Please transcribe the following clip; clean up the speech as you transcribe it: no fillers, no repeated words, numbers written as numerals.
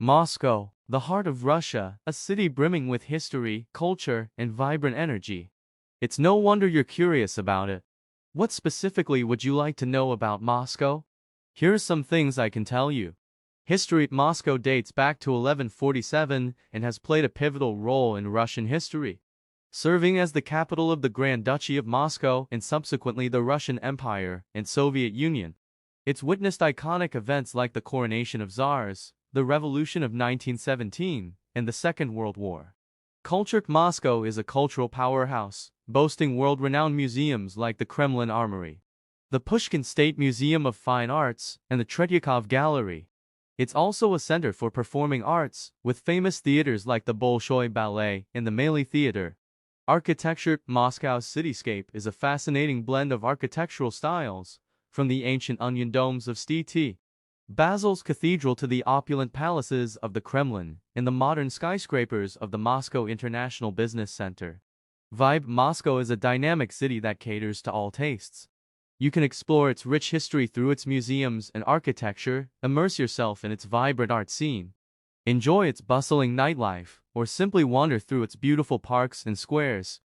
Moscow, the heart of Russia, a city brimming with history, culture, and vibrant energy. It's no wonder you're curious about it. What specifically would you like to know about Moscow? Here's some things I can tell you. History. Moscow dates back to 1147 and has played a pivotal role in Russian history, serving as the capital of the Grand Duchy of Moscow and subsequently the Russian Empire and Soviet Union. It's witnessed iconic events like the coronation of czars, the Revolution of 1917, and the Second World War. Culture. Moscow is a cultural powerhouse, boasting world-renowned museums like the Kremlin Armory, the Pushkin State Museum of Fine Arts, and the Tretyakov Gallery. It's also a center for performing arts, with famous theaters like the Bolshoi Ballet and the Maly Theater. Architecture. Moscow's cityscape is a fascinating blend of architectural styles, from the ancient onion domes of St. Basil's Cathedral to the opulent palaces of the Kremlin and the modern skyscrapers of the Moscow International Business Center. Vibe. Moscow is a dynamic city that caters to all tastes. You can explore its rich history through its museums and architecture, immerse yourself in its vibrant art scene, enjoy its bustling nightlife, or simply wander through its beautiful parks and squares.